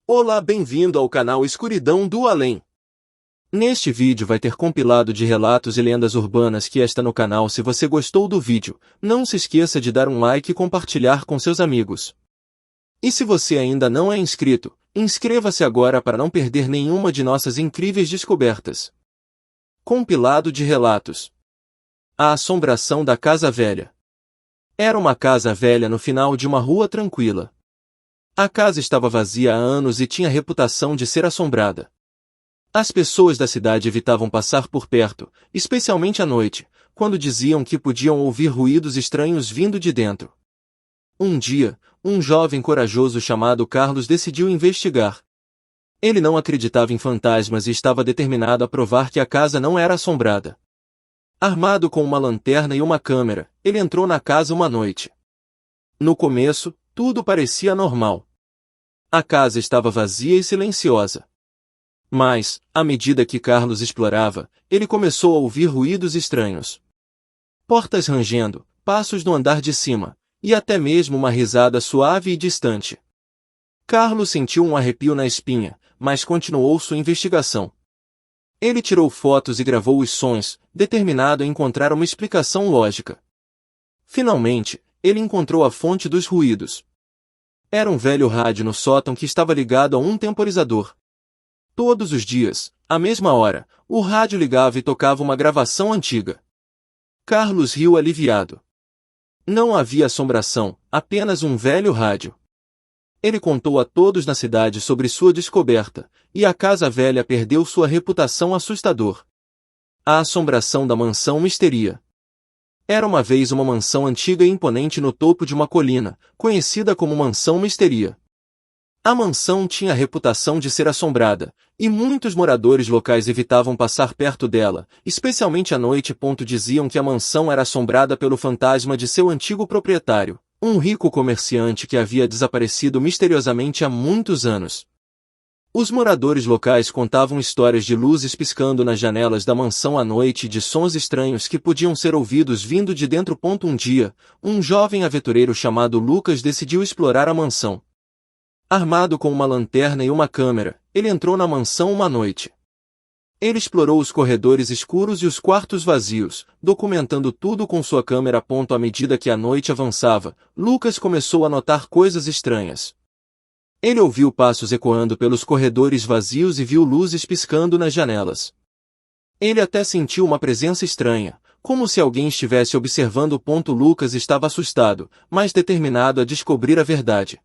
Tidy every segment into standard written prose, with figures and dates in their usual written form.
Olá, bem-vindo ao canal Escuridão do Além. Neste vídeo vai ter compilado de relatos e lendas urbanas que está no canal. Se você gostou do vídeo, não se esqueça de dar um like e compartilhar com seus amigos. E se você ainda não é inscrito, inscreva-se agora para não perder nenhuma de nossas incríveis descobertas. Compilado de relatos. A assombração da casa velha. Era uma casa velha no final de uma rua tranquila. A casa estava vazia há anos e tinha reputação de ser assombrada. As pessoas da cidade evitavam passar por perto, especialmente à noite, quando diziam que podiam ouvir ruídos estranhos vindo de dentro. Um dia, um jovem corajoso chamado Carlos decidiu investigar. Ele não acreditava em fantasmas e estava determinado a provar que a casa não era assombrada. Armado com uma lanterna e uma câmera, ele entrou na casa uma noite. No começo, tudo parecia normal. A casa estava vazia e silenciosa. Mas, à medida que Carlos explorava, ele começou a ouvir ruídos estranhos. Portas rangendo, passos no andar de cima, e até mesmo uma risada suave e distante. Carlos sentiu um arrepio na espinha, mas continuou sua investigação. Ele tirou fotos e gravou os sons, determinado a encontrar uma explicação lógica. Finalmente, ele encontrou a fonte dos ruídos. Era um velho rádio no sótão que estava ligado a um temporizador. Todos os dias, à mesma hora, o rádio ligava e tocava uma gravação antiga. Carlos riu aliviado. Não havia assombração, apenas um velho rádio. Ele contou a todos na cidade sobre sua descoberta, e a casa velha perdeu sua reputação assustadora. A assombração da mansão Misteria. Era uma vez uma mansão antiga e imponente no topo de uma colina, conhecida como Mansão Misteria. A mansão tinha a reputação de ser assombrada, e muitos moradores locais evitavam passar perto dela, especialmente à noite. Diziam que a mansão era assombrada pelo fantasma de seu antigo proprietário, um rico comerciante que havia desaparecido misteriosamente há muitos anos. Os moradores locais contavam histórias de luzes piscando nas janelas da mansão à noite e de sons estranhos que podiam ser ouvidos vindo de dentro. Um dia, um jovem aventureiro chamado Lucas decidiu explorar a mansão. Armado com uma lanterna e uma câmera, ele entrou na mansão uma noite. Ele explorou os corredores escuros e os quartos vazios, documentando tudo com sua câmera. À medida que a noite avançava, Lucas começou a notar coisas estranhas. Ele ouviu passos ecoando pelos corredores vazios e viu luzes piscando nas janelas. Ele até sentiu uma presença estranha, como se alguém estivesse observando. Lucas estava assustado, mas determinado a descobrir a verdade.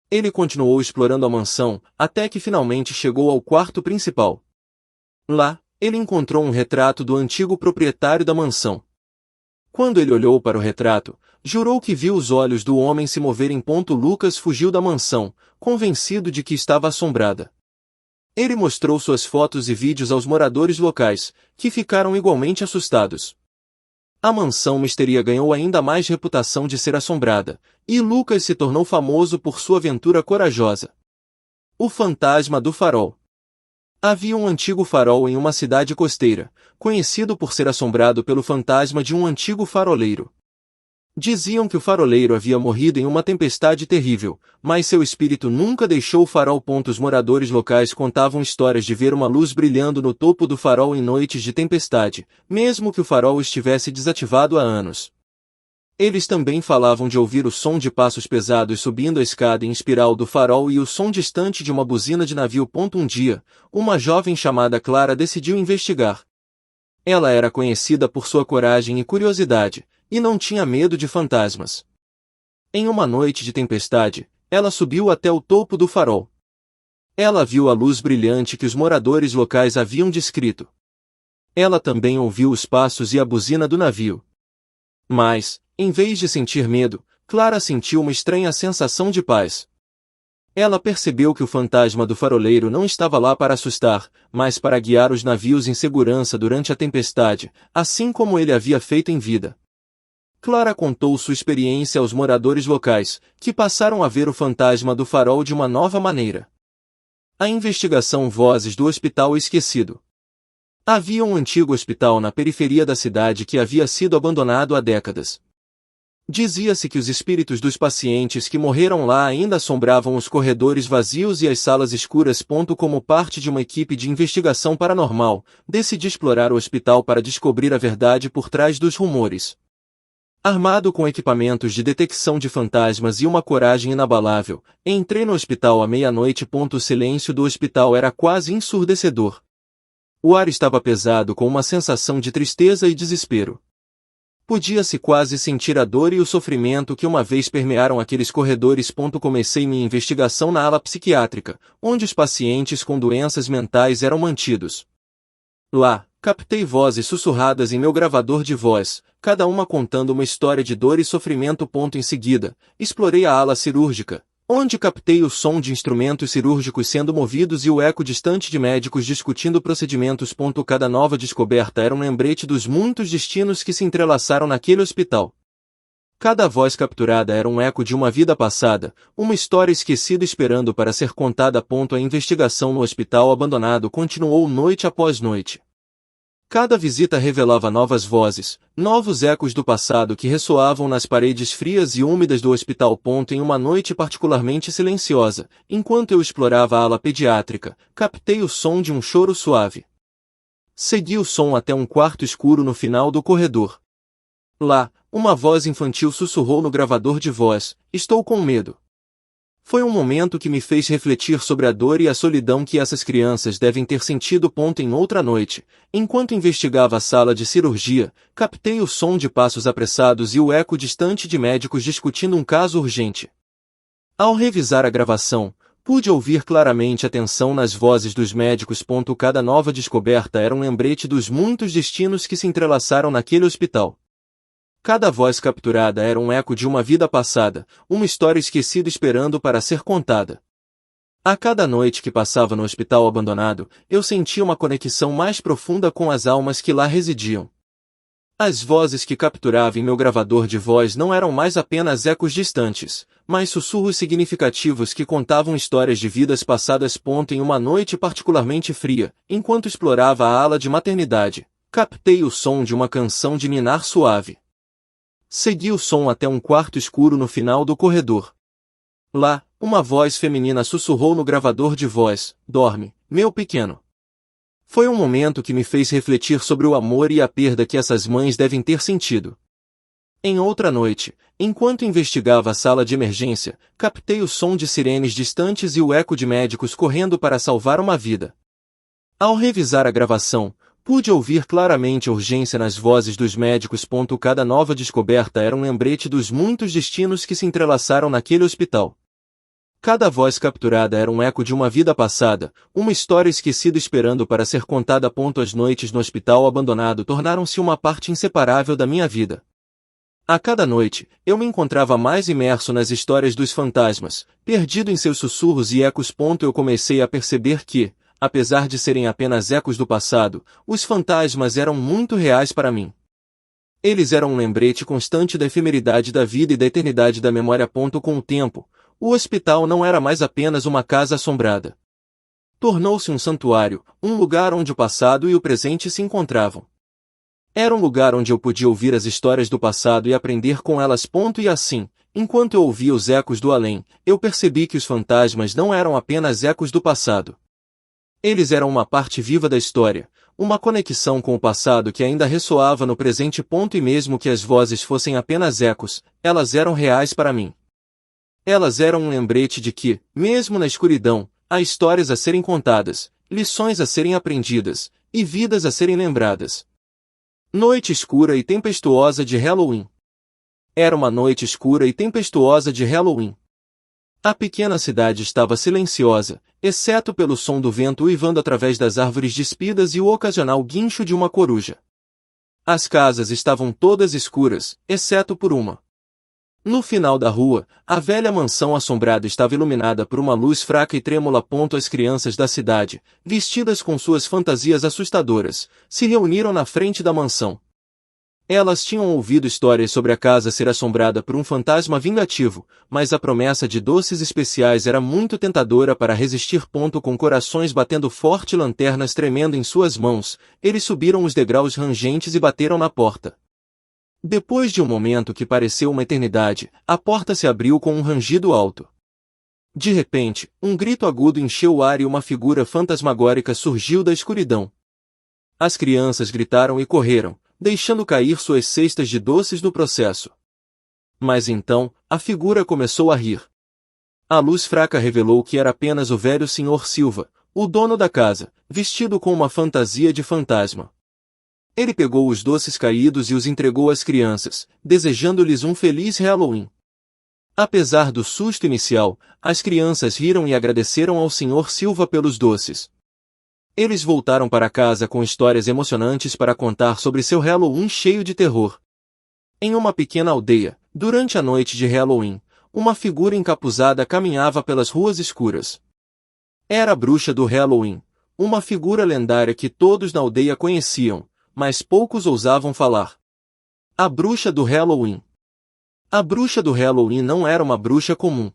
Ele continuou explorando a mansão, até que finalmente chegou ao quarto principal. Lá, ele encontrou um retrato do antigo proprietário da mansão. Quando ele olhou para o retrato, jurou que viu os olhos do homem se moverem. Lucas fugiu da mansão, convencido de que estava assombrada. Ele mostrou suas fotos e vídeos aos moradores locais, que ficaram igualmente assustados. A mansão Misteria ganhou ainda mais reputação de ser assombrada, e Lucas se tornou famoso por sua aventura corajosa. O fantasma do farol. Havia um antigo farol em uma cidade costeira, conhecido por ser assombrado pelo fantasma de um antigo faroleiro. Diziam que o faroleiro havia morrido em uma tempestade terrível, mas seu espírito nunca deixou o farol. Os moradores locais contavam histórias de ver uma luz brilhando no topo do farol em noites de tempestade, mesmo que o farol estivesse desativado há anos. Eles também falavam de ouvir o som de passos pesados subindo a escada em espiral do farol e o som distante de uma buzina de navio. Um dia, uma jovem chamada Clara decidiu investigar. Ela era conhecida por sua coragem e curiosidade, e não tinha medo de fantasmas. Em uma noite de tempestade, ela subiu até o topo do farol. Ela viu a luz brilhante que os moradores locais haviam descrito. Ela também ouviu os passos e a buzina do navio. Mas, em vez de sentir medo, Clara sentiu uma estranha sensação de paz. Ela percebeu que o fantasma do faroleiro não estava lá para assustar, mas para guiar os navios em segurança durante a tempestade, assim como ele havia feito em vida. Clara contou sua experiência aos moradores locais, que passaram a ver o fantasma do farol de uma nova maneira. A investigação. Vozes do Hospital Esquecido. Havia um antigo hospital na periferia da cidade que havia sido abandonado há décadas. Dizia-se que os espíritos dos pacientes que morreram lá ainda assombravam os corredores vazios e as salas escuras. Como parte de uma equipe de investigação paranormal, decidi explorar o hospital para descobrir a verdade por trás dos rumores. Armado com equipamentos de detecção de fantasmas e uma coragem inabalável, entrei no hospital à meia-noite. O silêncio do hospital era quase ensurdecedor. O ar estava pesado com uma sensação de tristeza e desespero. Podia-se quase sentir a dor e o sofrimento que uma vez permearam aqueles corredores. Comecei minha investigação na ala psiquiátrica, onde os pacientes com doenças mentais eram mantidos. Lá, captei vozes sussurradas em meu gravador de voz, cada uma contando uma história de dor e sofrimento. Em seguida, explorei a ala cirúrgica, onde captei o som de instrumentos cirúrgicos sendo movidos e o eco distante de médicos discutindo procedimentos. Cada nova descoberta era um lembrete dos muitos destinos que se entrelaçaram naquele hospital. Cada voz capturada era um eco de uma vida passada, uma história esquecida esperando para ser contada. A investigação no hospital abandonado continuou noite após noite. Cada visita revelava novas vozes, novos ecos do passado que ressoavam nas paredes frias e úmidas do hospital. Em uma noite particularmente silenciosa, enquanto eu explorava a ala pediátrica, captei o som de um choro suave. Segui o som até um quarto escuro no final do corredor. Lá, uma voz infantil sussurrou no gravador de voz: "Estou com medo." Foi um momento que me fez refletir sobre a dor e a solidão que essas crianças devem ter sentido. Em outra noite, enquanto investigava a sala de cirurgia, captei o som de passos apressados e o eco distante de médicos discutindo um caso urgente. Ao revisar a gravação, pude ouvir claramente a tensão nas vozes dos médicos. Cada nova descoberta era um lembrete dos muitos destinos que se entrelaçaram naquele hospital. Cada voz capturada era um eco de uma vida passada, uma história esquecida esperando para ser contada. A cada noite que passava no hospital abandonado, eu sentia uma conexão mais profunda com as almas que lá residiam. As vozes que capturava em meu gravador de voz não eram mais apenas ecos distantes, mas sussurros significativos que contavam histórias de vidas passadas. Em uma noite particularmente fria, enquanto explorava a ala de maternidade, captei o som de uma canção de ninar suave. Segui o som até um quarto escuro no final do corredor. Lá, uma voz feminina sussurrou no gravador de voz: "Dorme, meu pequeno." Foi um momento que me fez refletir sobre o amor e a perda que essas mães devem ter sentido. Em outra noite, enquanto investigava a sala de emergência, captei o som de sirenes distantes e o eco de médicos correndo para salvar uma vida. Ao revisar a gravação, pude ouvir claramente a urgência nas vozes dos médicos. Cada nova descoberta era um lembrete dos muitos destinos que se entrelaçaram naquele hospital. Cada voz capturada era um eco de uma vida passada, uma história esquecida esperando para ser contada. As noites no hospital abandonado tornaram-se uma parte inseparável da minha vida. A cada noite, eu me encontrava mais imerso nas histórias dos fantasmas, perdido em seus sussurros e ecos. Eu comecei a perceber que, apesar de serem apenas ecos do passado, os fantasmas eram muito reais para mim. Eles eram um lembrete constante da efemeridade da vida e da eternidade da memória. Com o tempo, o hospital não era mais apenas uma casa assombrada. Tornou-se um santuário, um lugar onde o passado e o presente se encontravam. Era um lugar onde eu podia ouvir as histórias do passado e aprender com elas. E assim, enquanto eu ouvia os ecos do além, eu percebi que os fantasmas não eram apenas ecos do passado. Eles eram uma parte viva da história, uma conexão com o passado que ainda ressoava no presente. E mesmo que as vozes fossem apenas ecos, elas eram reais para mim. Elas eram um lembrete de que, mesmo na escuridão, há histórias a serem contadas, lições a serem aprendidas, e vidas a serem lembradas. Noite escura e tempestuosa de Halloween. Era uma noite escura e tempestuosa de Halloween. A pequena cidade estava silenciosa, exceto pelo som do vento uivando através das árvores despidas e o ocasional guincho de uma coruja. As casas estavam todas escuras, exceto por uma. No final da rua, a velha mansão assombrada estava iluminada por uma luz fraca e trêmula. As crianças da cidade, vestidas com suas fantasias assustadoras, se reuniram na frente da mansão. Elas tinham ouvido histórias sobre a casa ser assombrada por um fantasma vingativo, mas a promessa de doces especiais era muito tentadora para resistir. Com corações batendo forte e lanternas tremendo em suas mãos, eles subiram os degraus rangentes e bateram na porta. Depois de um momento que pareceu uma eternidade, a porta se abriu com um rangido alto. De repente, um grito agudo encheu o ar e uma figura fantasmagórica surgiu da escuridão. As crianças gritaram e correram, deixando cair suas cestas de doces no processo. Mas então, a figura começou a rir. A luz fraca revelou que era apenas o velho Sr. Silva, o dono da casa, vestido com uma fantasia de fantasma. Ele pegou os doces caídos e os entregou às crianças, desejando-lhes um feliz Halloween. Apesar do susto inicial, as crianças riram e agradeceram ao Sr. Silva pelos doces. Eles voltaram para casa com histórias emocionantes para contar sobre seu Halloween cheio de terror. Em uma pequena aldeia, durante a noite de Halloween, uma figura encapuzada caminhava pelas ruas escuras. Era a bruxa do Halloween, uma figura lendária que todos na aldeia conheciam, mas poucos ousavam falar. A bruxa do Halloween. A bruxa do Halloween não era uma bruxa comum.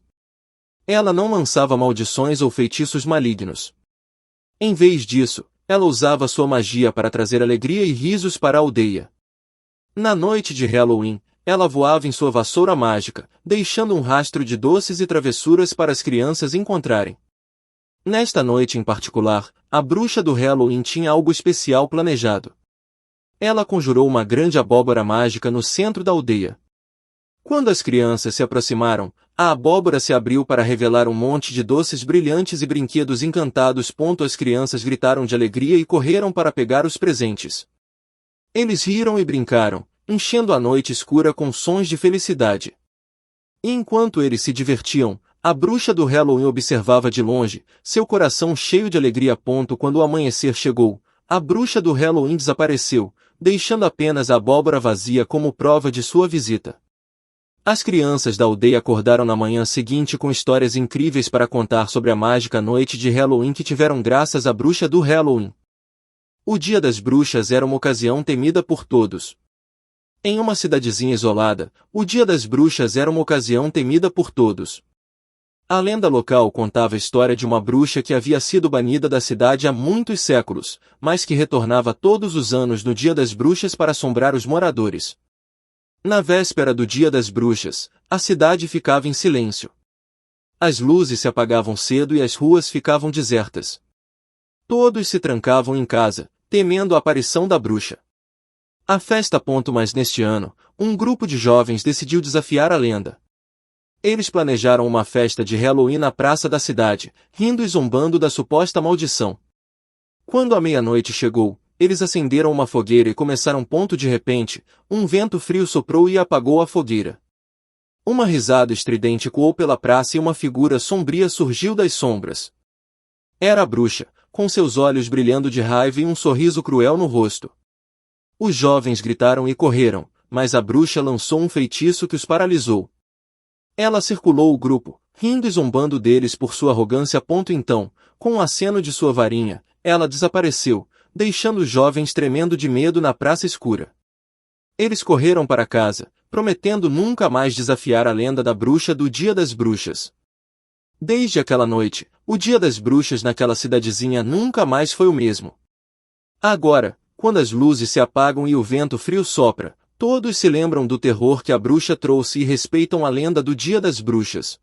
Ela não lançava maldições ou feitiços malignos. Em vez disso, ela usava sua magia para trazer alegria e risos para a aldeia. Na noite de Halloween, ela voava em sua vassoura mágica, deixando um rastro de doces e travessuras para as crianças encontrarem. Nesta noite em particular, a bruxa do Halloween tinha algo especial planejado. Ela conjurou uma grande abóbora mágica no centro da aldeia. Quando as crianças se aproximaram, a abóbora se abriu para revelar um monte de doces brilhantes e brinquedos encantados. As crianças gritaram de alegria e correram para pegar os presentes. Eles riram e brincaram, enchendo a noite escura com sons de felicidade. E enquanto eles se divertiam, a bruxa do Halloween observava de longe, seu coração cheio de alegria. Quando o amanhecer chegou, a bruxa do Halloween desapareceu, deixando apenas a abóbora vazia como prova de sua visita. As crianças da aldeia acordaram na manhã seguinte com histórias incríveis para contar sobre a mágica noite de Halloween que tiveram graças à bruxa do Halloween. O Dia das Bruxas era uma ocasião temida por todos. Em uma cidadezinha isolada, o Dia das Bruxas era uma ocasião temida por todos. A lenda local contava a história de uma bruxa que havia sido banida da cidade há muitos séculos, mas que retornava todos os anos no Dia das Bruxas para assombrar os moradores. Na véspera do Dia das Bruxas, a cidade ficava em silêncio. As luzes se apagavam cedo e as ruas ficavam desertas. Todos se trancavam em casa, temendo a aparição da bruxa. A festa. Mas neste ano, um grupo de jovens decidiu desafiar a lenda. Eles planejaram uma festa de Halloween na praça da cidade, rindo e zombando da suposta maldição. Quando a meia-noite chegou, eles acenderam uma fogueira e começaram. De repente, um vento frio soprou e apagou a fogueira. Uma risada estridente ecoou pela praça e uma figura sombria surgiu das sombras. Era a bruxa, com seus olhos brilhando de raiva e um sorriso cruel no rosto. Os jovens gritaram e correram, mas a bruxa lançou um feitiço que os paralisou. Ela circulou o grupo, rindo e zombando deles por sua arrogância. Então, com um aceno de sua varinha, ela desapareceu, deixando os jovens tremendo de medo na praça escura. Eles correram para casa, prometendo nunca mais desafiar a lenda da bruxa do Dia das Bruxas. Desde aquela noite, o Dia das Bruxas naquela cidadezinha nunca mais foi o mesmo. Agora, quando as luzes se apagam e o vento frio sopra, todos se lembram do terror que a bruxa trouxe e respeitam a lenda do Dia das Bruxas.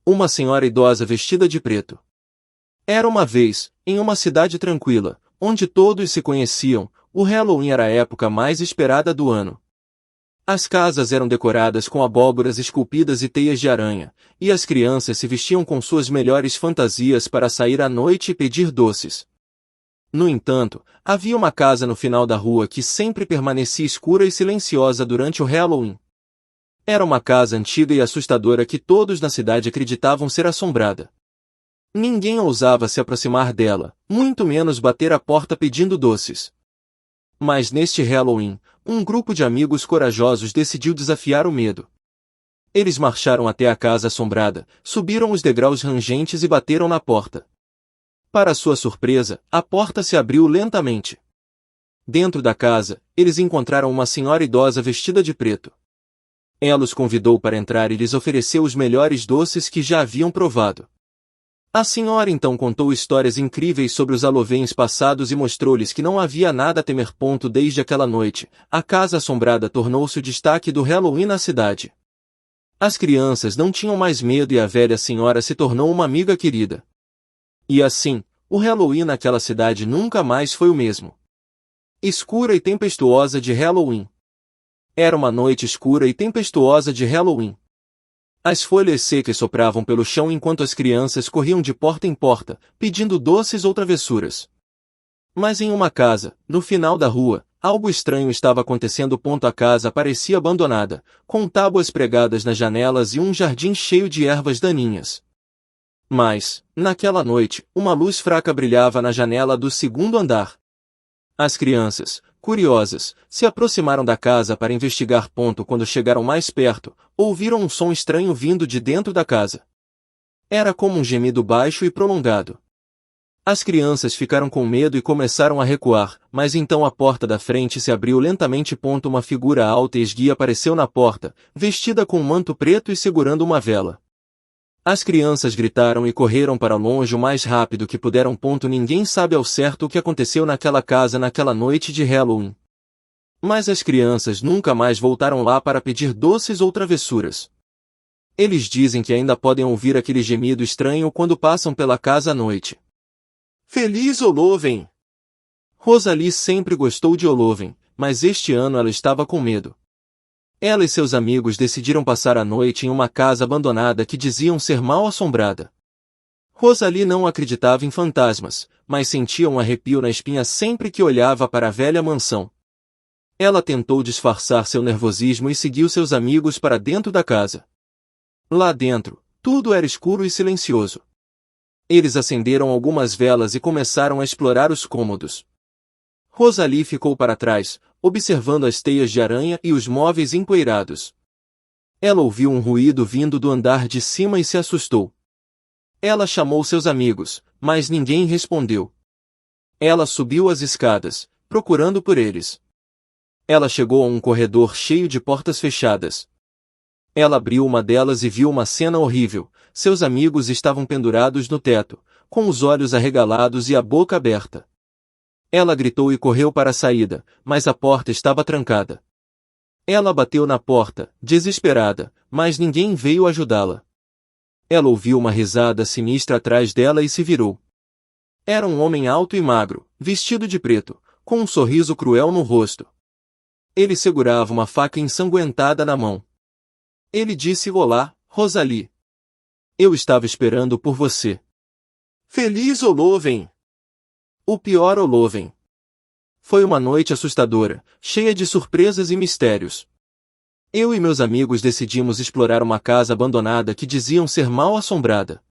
Uma senhora idosa vestida de preto. Era uma vez, em uma cidade tranquila, onde todos se conheciam, o Halloween era a época mais esperada do ano. As casas eram decoradas com abóboras esculpidas e teias de aranha, e as crianças se vestiam com suas melhores fantasias para sair à noite e pedir doces. No entanto, havia uma casa no final da rua que sempre permanecia escura e silenciosa durante o Halloween. Era uma casa antiga e assustadora que todos na cidade acreditavam ser assombrada. Ninguém ousava se aproximar dela, muito menos bater a porta pedindo doces. Mas neste Halloween, um grupo de amigos corajosos decidiu desafiar o medo. Eles marcharam até a casa assombrada, subiram os degraus rangentes e bateram na porta. Para sua surpresa, a porta se abriu lentamente. Dentro da casa, eles encontraram uma senhora idosa vestida de preto. Ela os convidou para entrar e lhes ofereceu os melhores doces que já haviam provado. A senhora então contou histórias incríveis sobre os Halloween's passados e mostrou-lhes que não havia nada a temer. Desde aquela noite, a Casa Assombrada tornou-se o destaque do Halloween na cidade. As crianças não tinham mais medo e a velha senhora se tornou uma amiga querida. E assim, o Halloween naquela cidade nunca mais foi o mesmo. Escura e tempestuosa de Halloween. Era uma noite escura e tempestuosa de Halloween. As folhas secas sopravam pelo chão enquanto as crianças corriam de porta em porta, pedindo doces ou travessuras. Mas em uma casa, no final da rua, algo estranho estava acontecendo. A casa parecia abandonada, com tábuas pregadas nas janelas e um jardim cheio de ervas daninhas. Mas, naquela noite, uma luz fraca brilhava na janela do segundo andar. As crianças, curiosas, se aproximaram da casa para investigar. Quando chegaram mais perto, ouviram um som estranho vindo de dentro da casa. Era como um gemido baixo e prolongado. As crianças ficaram com medo e começaram a recuar, mas então a porta da frente se abriu lentamente. Uma figura alta e esguia apareceu na porta, vestida com um manto preto e segurando uma vela. As crianças gritaram e correram para longe o mais rápido que puderam. Ninguém sabe ao certo o que aconteceu naquela casa naquela noite de Halloween. Mas as crianças nunca mais voltaram lá para pedir doces ou travessuras. Eles dizem que ainda podem ouvir aquele gemido estranho quando passam pela casa à noite. Feliz Halloween! Rosalie sempre gostou de Halloween, mas este ano ela estava com medo. Ela e seus amigos decidiram passar a noite em uma casa abandonada que diziam ser mal assombrada. Rosalie não acreditava em fantasmas, mas sentia um arrepio na espinha sempre que olhava para a velha mansão. Ela tentou disfarçar seu nervosismo e seguiu seus amigos para dentro da casa. Lá dentro, tudo era escuro e silencioso. Eles acenderam algumas velas e começaram a explorar os cômodos. Rosalie ficou para trás, observando as teias de aranha e os móveis empoeirados. Ela ouviu um ruído vindo do andar de cima e se assustou. Ela chamou seus amigos, mas ninguém respondeu. Ela subiu as escadas, procurando por eles. Ela chegou a um corredor cheio de portas fechadas. Ela abriu uma delas e viu uma cena horrível. Seus amigos estavam pendurados no teto, com os olhos arregalados e a boca aberta. Ela gritou e correu para a saída, mas a porta estava trancada. Ela bateu na porta, desesperada, mas ninguém veio ajudá-la. Ela ouviu uma risada sinistra atrás dela e se virou. Era um homem alto e magro, vestido de preto, com um sorriso cruel no rosto. Ele segurava uma faca ensanguentada na mão. Ele disse: "Olá, Rosalie. Eu estava esperando por você." Feliz Halloween! O pior Halloween. Foi uma noite assustadora, cheia de surpresas e mistérios. Eu e meus amigos decidimos explorar uma casa abandonada que diziam ser mal assombrada.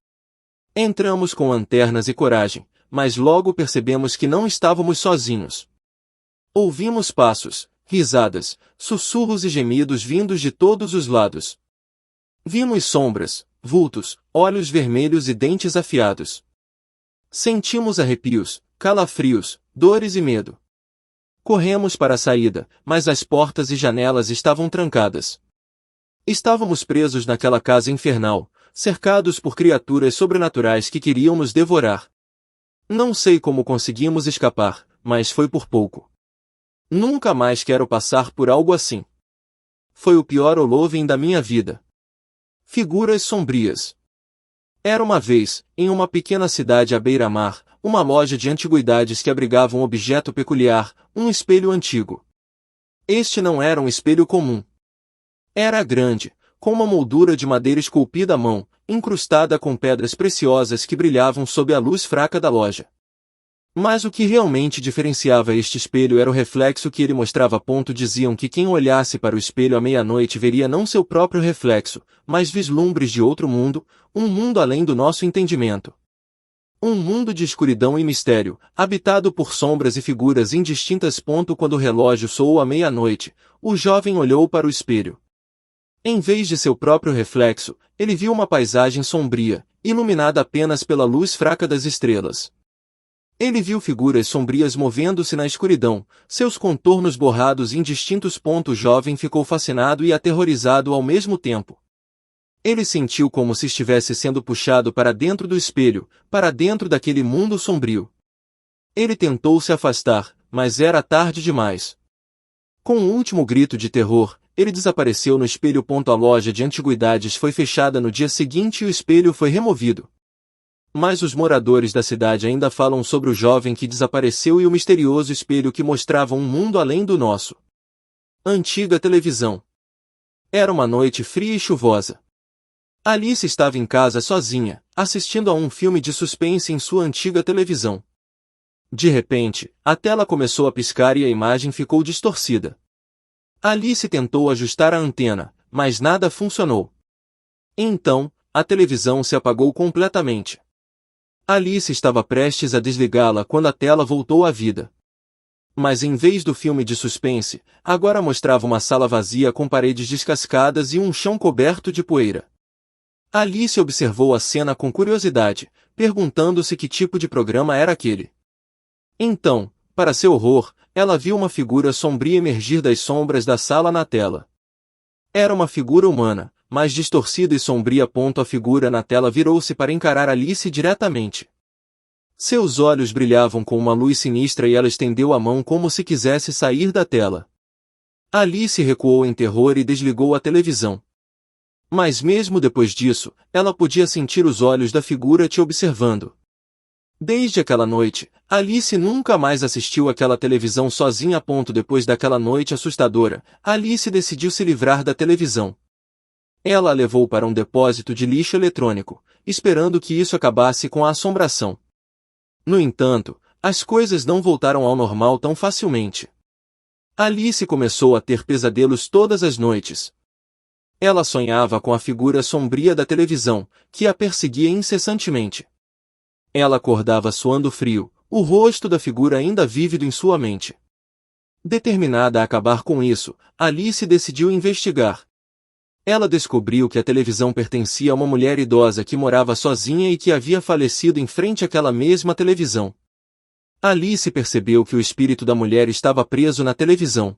Entramos com lanternas e coragem, mas logo percebemos que não estávamos sozinhos. Ouvimos passos, risadas, sussurros e gemidos vindos de todos os lados. Vimos sombras, vultos, olhos vermelhos e dentes afiados. Sentimos arrepios, calafrios, dores e medo. Corremos para a saída, mas as portas e janelas estavam trancadas. Estávamos presos naquela casa infernal, cercados por criaturas sobrenaturais que queriam nos devorar. Não sei como conseguimos escapar, mas foi por pouco. Nunca mais quero passar por algo assim. Foi o pior Halloween da minha vida. Figuras sombrias. Era uma vez, em uma pequena cidade à beira-mar, uma loja de antiguidades que abrigava um objeto peculiar, um espelho antigo. Este não era um espelho comum. Era grande, com uma moldura de madeira esculpida à mão, incrustada com pedras preciosas que brilhavam sob a luz fraca da loja. Mas o que realmente diferenciava este espelho era o reflexo que ele mostrava. Diziam que quem olhasse para o espelho à meia-noite veria não seu próprio reflexo, mas vislumbres de outro mundo, um mundo além do nosso entendimento. Um mundo de escuridão e mistério, habitado por sombras e figuras indistintas. Quando o relógio soou à meia-noite, o jovem olhou para o espelho. Em vez de seu próprio reflexo, ele viu uma paisagem sombria, iluminada apenas pela luz fraca das estrelas. Ele viu figuras sombrias movendo-se na escuridão, seus contornos borrados e indistintos. O jovem ficou fascinado e aterrorizado ao mesmo tempo. Ele sentiu como se estivesse sendo puxado para dentro do espelho, para dentro daquele mundo sombrio. Ele tentou se afastar, mas era tarde demais. Com um último grito de terror, ele desapareceu no espelho. A loja de antiguidades foi fechada no dia seguinte e o espelho foi removido. Mas os moradores da cidade ainda falam sobre o jovem que desapareceu e o misterioso espelho que mostrava um mundo além do nosso. Antiga televisão. Era uma noite fria e chuvosa. Alice estava em casa sozinha, assistindo a um filme de suspense em sua antiga televisão. De repente, a tela começou a piscar e a imagem ficou distorcida. Alice tentou ajustar a antena, mas nada funcionou. Então, a televisão se apagou completamente. Alice estava prestes a desligá-la quando a tela voltou à vida. Mas em vez do filme de suspense, agora mostrava uma sala vazia com paredes descascadas e um chão coberto de poeira. Alice observou a cena com curiosidade, perguntando-se que tipo de programa era aquele. Então, para seu horror, ela viu uma figura sombria emergir das sombras da sala na tela. Era uma figura humana, mas distorcida e sombria. A figura na tela virou-se para encarar Alice diretamente. Seus olhos brilhavam com uma luz sinistra e ela estendeu a mão como se quisesse sair da tela. Alice recuou em terror e desligou a televisão. Mas mesmo depois disso, ela podia sentir os olhos da figura te observando. Desde aquela noite, Alice nunca mais assistiu àquela televisão sozinha. Depois daquela noite assustadora, Alice decidiu se livrar da televisão. Ela a levou para um depósito de lixo eletrônico, esperando que isso acabasse com a assombração. No entanto, as coisas não voltaram ao normal tão facilmente. Alice começou a ter pesadelos todas as noites. Ela sonhava com a figura sombria da televisão, que a perseguia incessantemente. Ela acordava suando frio, o rosto da figura ainda vívido em sua mente. Determinada a acabar com isso, Alice decidiu investigar. Ela descobriu que a televisão pertencia a uma mulher idosa que morava sozinha e que havia falecido em frente àquela mesma televisão. Alice percebeu que o espírito da mulher estava preso na televisão.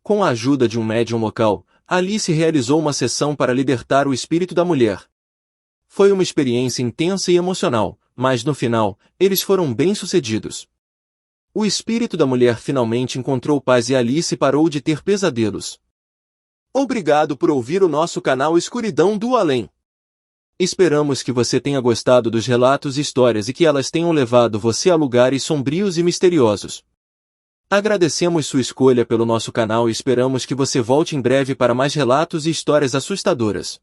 Com a ajuda de um médium local, Alice realizou uma sessão para libertar o espírito da mulher. Foi uma experiência intensa e emocional, mas no final, eles foram bem-sucedidos. O espírito da mulher finalmente encontrou paz e Alice parou de ter pesadelos. Obrigado por ouvir o nosso canal Escuridão do Além. Esperamos que você tenha gostado dos relatos e histórias e que elas tenham levado você a lugares sombrios e misteriosos. Agradecemos sua escolha pelo nosso canal e esperamos que você volte em breve para mais relatos e histórias assustadoras.